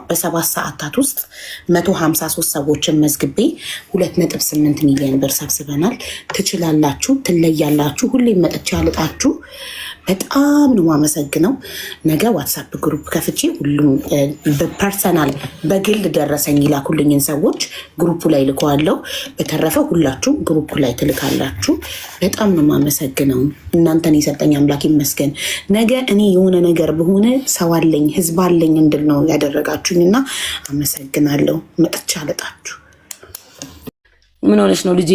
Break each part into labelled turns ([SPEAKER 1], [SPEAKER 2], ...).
[SPEAKER 1] በ7 ሰዓታት ውስጥ 153 ሰዎችን መዝግቤ 2.8 ሚሊዮን ብር ሰብስበናል። ትችላላችሁ፣ ትለያላችሁ። ሁሌም መጥቼ ያልጣችሁ በጣም ነው የማመሰግነው። ነገ ዋትሳፕ ግሩፕ ከፍቼ ሁሉም በፐርሰናል በግል ደረሰኝ ይላኩልኝን ሰዎች ግሩፑ ላይ ልከዋለሁ። በተረፈ ሁላችሁም ግሩፑ ላይ ትልካላችሁ። በጣም ነው የማመሰግነው። እናንተን የሰጠኝ አምላክ ይመስገን። ነገ እኔ የሆነ ነገር በሆነ ሰው አለኝ ህዝብ አለኝ እንድል ነው ያደረጋችሁኝ እና አመሰግናለሁ። መጥቻ አልጣችሁ።
[SPEAKER 2] ምን ሆነሽ ነው ልጄ?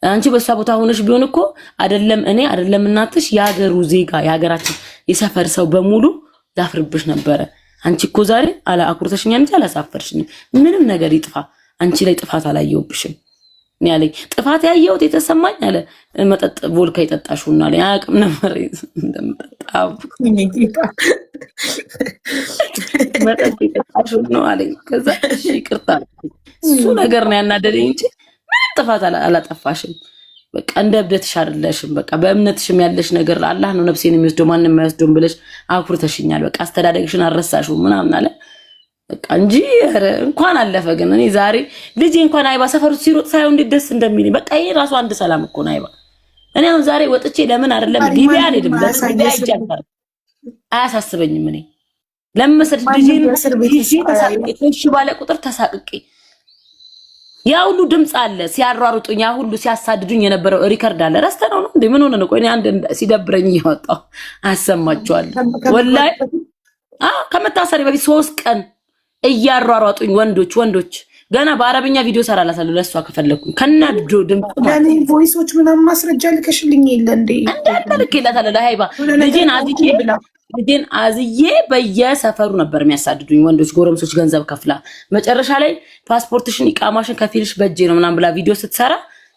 [SPEAKER 2] አንቺ በሷ ቦታ ሆነሽ ቢሆን እኮ አይደለም እኔ አይደለም እናትሽ የሀገሩ ዜጋ የሀገራችን የሰፈር ሰው በሙሉ ያፍርብሽ ነበረ። አንቺ እኮ ዛሬ አኩርተሽኛ እንጂ አላሳፈርሽኝም። ምንም ነገር ይጥፋ አንቺ ላይ ጥፋት አላየሁብሽም። እኔ ያለኝ ጥፋት ያየሁት የተሰማኝ አለ መጠጥ ቮልካ ይጠጣሽውና አለ አያውቅም ነበር እንደምጠጣው መጠጥ ይጠጣሽው ነው አለኝ። ከዛ እሺ ይቅርታ እሱ ነገር ነው ያናደደኝ እንጂ ጥፋት አላጠፋሽም። በቃ እንደ እብደትሽ አይደለሽም። በቃ በእምነትሽም ያለሽ ነገር አላህ ነው ነፍሴን የሚወስደው ማንንም የማይወስደውም ብለሽ አኩርተሽኛል። በቃ አስተዳደግሽን አልረሳሽው ምናምን አለ በቃ እንጂ እንኳን አለፈ። ግን እኔ ዛሬ ልጄ እንኳን አይባ ሰፈሩ ሲሮጥ ሳይሆን እንዴት ደስ እንደሚልኝ በቃ ይሄ ራሱ አንድ ሰላም እኮ ነው አይባ። እኔ አሁን ዛሬ ወጥቼ ለምን አይደለም ሊቢያ አልሄድም ለሊቢያ ይቻላል አያሳስበኝም። እኔ ለምሰድ ልጄን ተሳቅቄ ባለ ቁጥር ተሳቅቄ ያ ሁሉ ድምጽ አለ ሲያሯሩጡኝ ያ ሁሉ ሲያሳድዱኝ የነበረው ሪከርድ አለ። ረስተነው ነው እንዴ? ምን ሆነ ነው? ቆይ አንድ ሲደብረኝ ይወጣው አሰማቸዋለሁ። ወላሂ ከመታሰሪ በፊት 3 ቀን እያሯሯጡኝ ወንዶች ገና በአረብኛ ቪዲዮ ሰራላታለሁ ለሷ ከፈለኩኝ ከናድዶ ድምጽ
[SPEAKER 1] ለኔ ቮይሶች ምናምን ማስረጃ ልከሽልኝ የለ እንዴ?
[SPEAKER 2] እንዳልከለታለሁ ለሃይባ ልጄን አዝዬ በየሰፈሩ ነበር የሚያሳድዱኝ ወንዶች ጎረምሶች ገንዘብ ከፍላ መጨረሻ ላይ ፓስፖርትሽን ኢቃማሽን ከፊልሽ በእጄ ነው ምናምን ብላ ቪዲዮ ስትሰራ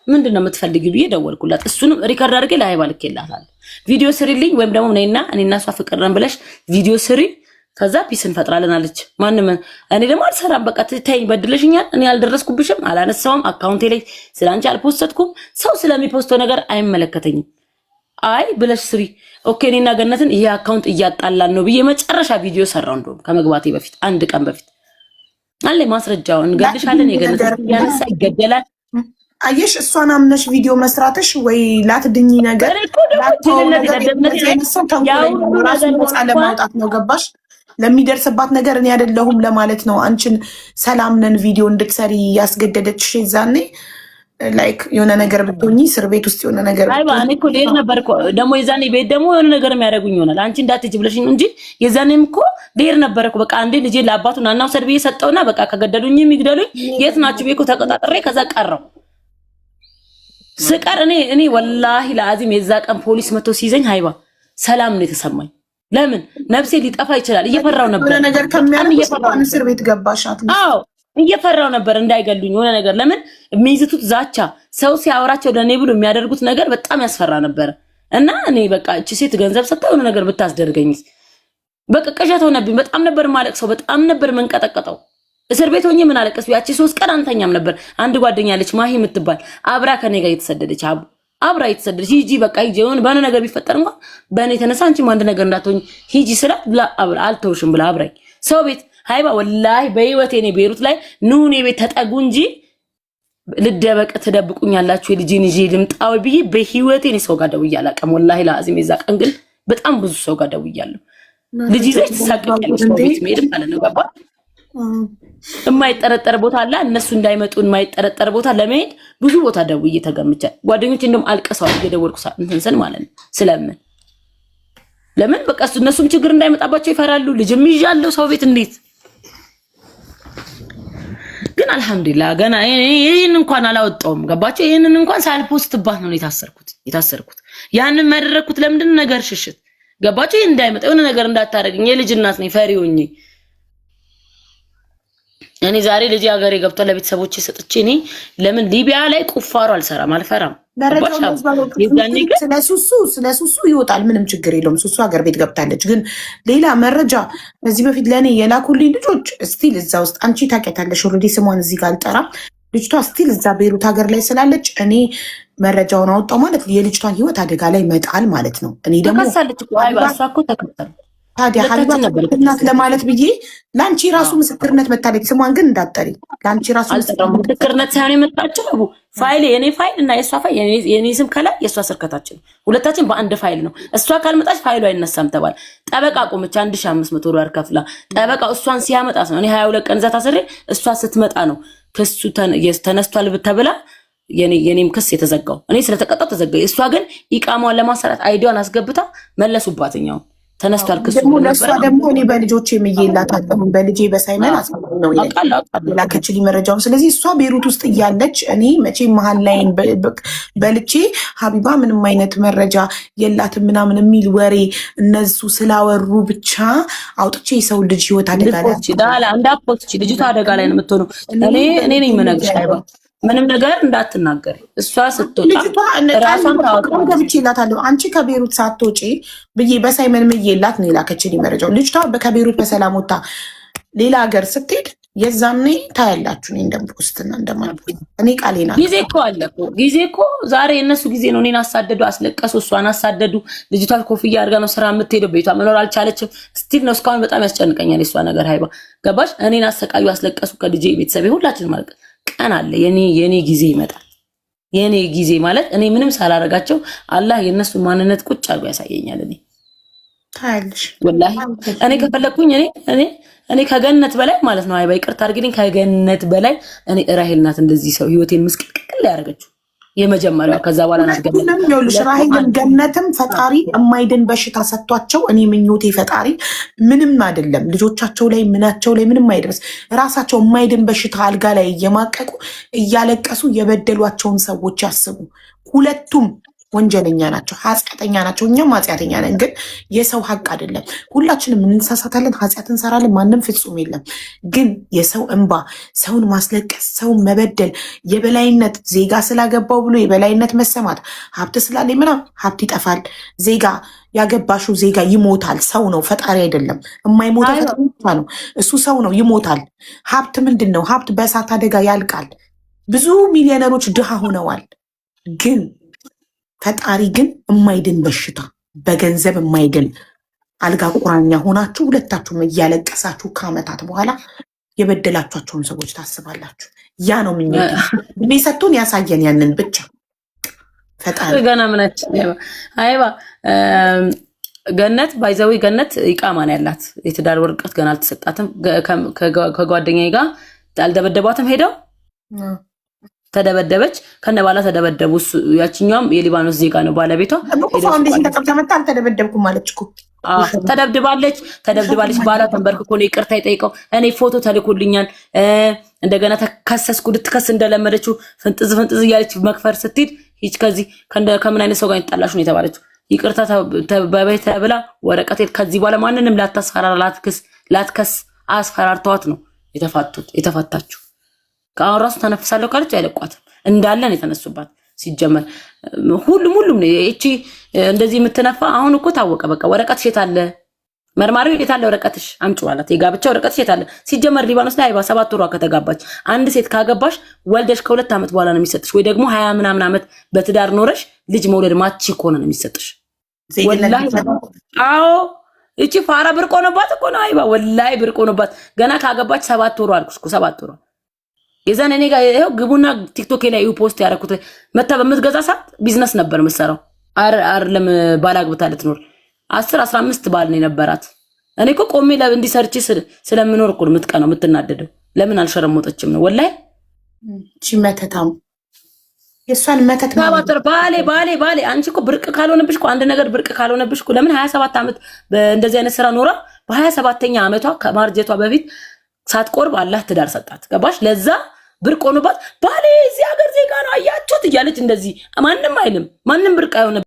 [SPEAKER 2] ምንድነው የምትፈልጊው ብዬ ደወልኩላት። እሱንም ሪከርድ አድርጌ ለሃይባ ልኬላታለሁ። ቪዲዮ ስሪልኝ ወይም ደግሞ እኔና እሷ ፍቅር ነን ብለሽ ቪዲዮ ስሪ ከዛ ፒስ እንፈጥራለን አለች። ማንም እኔ ደግሞ አልሰራም በቃ ተይኝ በድለሽኛል። እኔ አልደረስኩብሽም አላነሳውም አካውንቴ ላይ ስላንቺ አልፖስትኩም። ሰው ስለሚፖስተው ነገር አይመለከተኝም። አይ ብለሽ ስሪ ኦኬ። እኔና ገነትን ይሄ አካውንት እያጣላን ነው ብዬ መጨረሻ ቪዲዮ ሰራው። እንደውም ከመግባቴ በፊት 1 ቀን በፊት አለ ማስረጃው እንገልሻለን። የገነትን ያነሳ ይገደላል።
[SPEAKER 1] አየሽ እሷን አምነሽ ቪዲዮ መስራትሽ ወይ ላትድኝ ነገር ለማውጣት ነው ገባሽ? ለሚደርስባት ነገር እኔ አይደለሁም ለማለት ነው። አንቺን ሰላም ነን ቪዲዮ እንድትሰሪ ያስገደደችሽ ዛኔ ላይክ የሆነ ነገር ብትሆኚ እስር ቤት ውስጥ የሆነ ነገር
[SPEAKER 2] አይባ እኔ እኮ ልሄድ ነበር እኮ ደግሞ የዛኔ ቤት ደግሞ የሆነ ነገር የሚያደርጉኝ ይሆናል። አንቺ እንዳትጅ ብለሽኝ እንጂ የዛኔም እኮ ልሄድ ነበር እኮ በቃ አንዴ ልጄ ለአባቱ ናናው ሰድ ብዬ ሰጠውና በቃ ከገደሉኝ የሚግደሉኝ የት ናችሁ ቤት እኮ ተቀጣጥሬ ከዛ ቀረው ስቀር እኔ ወላሂ ለአዚም የዛ ቀን ፖሊስ መጥቶ ሲይዘኝ አይባ ሰላም ነው የተሰማኝ። ለምን ነፍሴ ሊጠፋ ይችላል እየፈራው ነበር
[SPEAKER 1] ነገር ከሚያምር እስር ቤት ገባሻት?
[SPEAKER 2] አዎ እየፈራው ነበር እንዳይገሉኝ የሆነ ነገር። ለምን የሚይዝቱት ዛቻ ሰው ሲያወራቸው ለኔ ብሎ የሚያደርጉት ነገር በጣም ያስፈራ ነበር። እና እኔ በቃ እቺ ሴት ገንዘብ ሰጥታ የሆነ ነገር ብታስደርገኝስ በቃ ቅዠት ሆነብኝ። በጣም ነበር ማለቅሰው፣ በጣም ነበር መንቀጠቀጠው። እስር ቤት ሆኜ ምን አለቀስኩ። ያቺ 3 ቀን አንተኛም ነበር። አንድ ጓደኛ አለች ማሂ የምትባል አብራ ከኔ ጋር የተሰደደች አብራ የተሰደደች ሂጂ በቃ ሂጂ የሆነ ባነ ነገር ቢፈጠር እንኳን በእኔ ተነሳ አንቺም አንድ ነገር እንዳትሆኝ ሂጂ ስላት አልተውሽም ብላ አብራኝ ሰው ቤት ሃይባ ወላሂ በህይወቴ እኔ ቤሩት ላይ ኑኔ ቤት ተጠጉ እንጂ ልደበቅ ትደብቁኛላችሁ የልጄን ይዤ ልምጣው ብዬ በህይወቴ እኔ ሰው ጋር ደውዬ አላውቅም። ወላሂ ለአዚም የዛ ቀን ግን በጣም ብዙ ሰው ጋር ደውያለሁ። ልጅ ይዘሽ ትሳቀቂያለሽ ሰው ቤት መሄድ ማለት ነው ገባ? የማይጠረጠር ቦታ አለ እነሱ እንዳይመጡ የማይጠረጠር ቦታ ለመሄድ ብዙ ቦታ ደውዬ ተገምቻለሁ። ጓደኞቼ እንደውም አልቀሰዋል እየደወልኩ እንትን ማለት ነው ስለምን ለምን በቃ እነሱም ችግር እንዳይመጣባቸው ይፈራሉ። ልጅም ይዣለሁ ሰው ቤት እንዴት ግን አልহামዱሊላህ ገና ይሄን እንኳን አላወጣውም ገባችሁ? ይሄንን እንኳን ሳልፖስትባት ነው የታሰርኩት። ያንን ማደረኩት ለምንድን ነገር ሽሽት ገባችሁ? ይሄን እንዳይመጣ የሆነ ነገር እንዳታረግኝ የልጅ እናት ነኝ ፈሪውኝ። እኔ ዛሬ ልጅ ሀገሬ ገብቶ ለቤተሰቦቼ ሰጥቼ እኔ ለምን ሊቢያ ላይ ቁፋሮ አልሰራም አልፈራም።
[SPEAKER 1] ስለሱሱ ይወጣል ምንም ችግር የለውም። ሱሱ ሀገር ቤት ገብታለች። ግን ሌላ መረጃ በዚህ በፊት ለእኔ የላኩልኝ ልጆች ስቲል እዛ ውስጥ አንቺ ታውቂያታለሽ። ኦልሬዲ ስሟን እዚህ ጋር አልጠራም። ልጅቷ ስቲል እዛ ቤሩት ሀገር ላይ ስላለች እኔ መረጃውን አወጣው ማለት የልጅቷን ህይወት አደጋ ላይ መጣል ማለት ነው። እኔ ደግሞ
[SPEAKER 2] ተከሳለች እኮ አይባ እሷ እኮ ተከሰለ
[SPEAKER 1] ታዲያ ሀቢባ እናት ለማለት ብዬ ለአንቺ ራሱ ምስክርነት መታለች። ስሟን ግን እንዳጠሪ ለአንቺ ራሱ
[SPEAKER 2] ምስክርነት ሳይሆን የመጣችው ፋይል የኔ ፋይል እና የእሷ ፋይል የኔ ስም ከላይ የእሷ ስር ከታች ነው። ሁለታችን በአንድ ፋይል ነው። እሷ ካልመጣች ፋይሉ አይነሳም ተባለ። ጠበቃ ቆመች 1500 ዶላር ከፍላ ጠበቃ እሷን ሲያመጣት ነው። እኔ 22 ቀን እዛ ታስሬ እሷ ስትመጣ ነው ክሱ ተነስቷል ተብላ የኔም ክስ የተዘጋው። እኔ ስለተቀጣው ተዘጋ። እሷ ግን ኢቃማዋን ለማሰራት አይዲዋን አስገብታ መለሱባትኛው ተነስቷል ክሱ።
[SPEAKER 1] ደግሞ ለእሷ ደግሞ እኔ በልጆቼ የምዬላታለሁ በልጄ በሳይመን ነው ላከችልኝ መረጃውን። ስለዚህ እሷ ቤሩት ውስጥ እያለች እኔ መቼ መሀል ላይን በልቼ ሀቢባ ምንም አይነት መረጃ የላትም ምናምን የሚል ወሬ እነሱ ስላወሩ ብቻ አውጥቼ የሰው ልጅ ህይወት አደጋ ላይ
[SPEAKER 2] እንዳፖስቺ ልጅቷ አደጋ ላይ ነው የምትሆነው። እኔ ነኝ የምነግርሽ አይባ ምንም ነገር እንዳትናገር። እሷ ስትወጣ ራሷን ታወጣለች። ገብቼላታለሁ
[SPEAKER 1] አንቺ ከቤሩት ሳትወጪ ብዬ በሳይመን ምዬላት ነው የላከችልኝ መረጃው። ልጅቷ ከቤሩት በሰላም ወጣ ሌላ ሀገር ስትሄድ የዛኔ ታያላችሁ። እኔ እንደምፖስትና እንደማልፖስት እኔ ቃሌና
[SPEAKER 2] ጊዜ እኮ አለ እኮ ጊዜ እኮ ዛሬ የእነሱ ጊዜ ነው። እኔን አሳደዱ፣ አስለቀሱ፣ እሷን አሳደዱ። ልጅቷ ኮፍያ አድርጋ ነው ስራ የምትሄደው። ቤቷ መኖር አልቻለችም። ስቲል ነው እስካሁን በጣም ያስጨንቀኛል የእሷ ነገር። ሀይባ ገባሽ? እኔን አሰቃዩ፣ አስለቀሱ። ከልጄ ቤተሰቤ ሁላችን ማለት ቀን አለ። የኔ ጊዜ ይመጣል። የኔ ጊዜ ማለት እኔ ምንም ሳላረጋቸው አላህ የነሱ ማንነት ቁጭ አድርጎ ያሳየኛል። እኔ
[SPEAKER 1] ታያለሽ
[SPEAKER 2] ወላሂ እኔ ከፈለኩኝ እኔ ከገነት በላይ ማለት ነው። አይባ ይቅርታ አድርግልኝ፣ ከገነት በላይ እኔ ራሄል ናት እንደዚህ ሰው ህይወቴን ምስቅልቅል ያደረገችው የመጀመሪያው። ከዛ በኋላ ናት ገነት።
[SPEAKER 1] ራሄልን ገነትም ፈጣሪ የማይድን በሽታ ሰጥቷቸው እኔ ምኞቴ ፈጣሪ ምንም አይደለም ልጆቻቸው ላይ ምናቸው ላይ ምንም አይደርስ ራሳቸው የማይድን በሽታ አልጋ ላይ እየማቀቁ እያለቀሱ የበደሏቸውን ሰዎች ያስቡ። ሁለቱም ወንጀለኛ ናቸው፣ ኃጢአተኛ ናቸው። እኛም ኃጢአተኛ ነን፣ ግን የሰው ሀቅ አይደለም። ሁላችንም እንሳሳታለን፣ ኃጢአት እንሰራለን። ማንም ፍጹም የለም። ግን የሰው እንባ፣ ሰውን ማስለቀስ፣ ሰውን መበደል፣ የበላይነት ዜጋ ስላገባው ብሎ የበላይነት መሰማት፣ ሀብት ስላለ ምናምን ሀብት ይጠፋል። ዜጋ ያገባሽው ዜጋ ይሞታል። ሰው ነው፣ ፈጣሪ አይደለም። የማይሞተው ፈጣሪ ነው። እሱ ሰው ነው፣ ይሞታል። ሀብት ምንድን ነው? ሀብት በእሳት አደጋ ያልቃል። ብዙ ሚሊዮነሮች ድሃ ሆነዋል። ግን ፈጣሪ ግን የማይድን በሽታ በገንዘብ የማይድን አልጋ ቁራኛ ሆናችሁ ሁለታችሁም እያለቀሳችሁ ከዓመታት በኋላ የበደላችኋቸውን ሰዎች ታስባላችሁ። ያ ነው ምኞት ሰጥቶን ያሳየን። ያንን ብቻ ፈጣሪ
[SPEAKER 2] ገና ምናች አይባ ገነት ባይዘዊ ገነት ኢቃማ ነው ያላት። የትዳር ወረቀት ገና አልተሰጣትም። ከጓደኛዬ ጋር አልደበደቧትም። ሄደው ተደበደበች፣ ከነባላ ተደበደቡ። ያችኛውም የሊባኖስ ዜጋ ነው ባለቤቷ።
[SPEAKER 1] ፋውንዴሽን ተቀብታ መጣ አልተደበደብኩም ማለች እኮ
[SPEAKER 2] ተደብድባለች። ባላ ተንበርክኮ ነው ይቅርታ የጠይቀው። እኔ ፎቶ ተልኮልኛል። እንደገና ተከሰስኩ። ልትከስ እንደለመደችው ፍንጥዝ እያለች መክፈር ስትሄድ ሂጅ ከዚህ ከምን አይነት ሰው ጋር ይጣላሽ ነው የተባለችው። ይቅርታ በቤት ብላ ወረቀት ከዚህ በኋላ ማንንም ላታስፈራራ ላትከስ አስፈራርተዋት ነው የተፋታችው። ከአሁን ራሱ ተነፍሳለሁ ካለች አይለቋትም። እንዳለን የተነሱባት ሲጀመር ሁሉም ነው እቺ እንደዚህ የምትነፋ። አሁን እኮ ታወቀ በቃ። ወረቀትሽ የት አለ? መርማሪው የት አለ? ወረቀትሽ አምጪው አላት። የጋብቻ ወረቀትሽ የት አለ? ሲጀመር ሊባኖስ ላይ 7 ወሯ ከተጋባች አንድ ሴት ካገባሽ ወልደሽ ከ2 ዓመት በኋላ ነው የሚሰጥሽ፣ ወይ ደግሞ 20 ምናምን ዓመት በትዳር ኖረሽ ልጅ መውለድ ማቺ ከሆነ ነው የሚሰጥሽ። ወላሂ አዎ እቺ ፋራ ብርቅ ሆነባት እኮ ነው አይባ። ወላሂ ብርቅ ሆነባት። ገና ካገባች 7 ወሯ አልኩሽ እኮ 7 ወሯ። የዛን እኔ ጋር ይሄው ግቡና ቲክቶክ ላይ ፖስት ያደረኩት መታ በምትገዛ ሰዓት ቢዝነስ ነበር የምትሰራው። አይደለም ባላግብታ ልትኖር 10-15 ባል ነው የነበራት። እኔ እኮ ቆሜ እንዲሰርች ስለምኖር እኮ የምትቀነው የምትናደደው። ለምን አልሸረሞጠችም ነው ወላሂ።
[SPEAKER 1] እቺ መተታም የሷን መተት
[SPEAKER 2] ባሌ አንቺ እኮ ብርቅ ካልሆነብሽ እኮ አንድ ነገር ብርቅ ካልሆነብሽ እኮ ለምን 27 ዓመት በእንደዚህ አይነት ስራ ኖራ በ27ኛ ዓመቷ ከማርጀቷ በፊት ሳትቆርብ አላህ ትዳር ሰጣት። ገባሽ? ለዛ ብርቅ ሆኖባት ባሌ እዚህ ሀገር ዜጋ ነው አያችሁት እያለች እንደዚህ ማንም አይልም። ማንም ብርቅ አይሆነ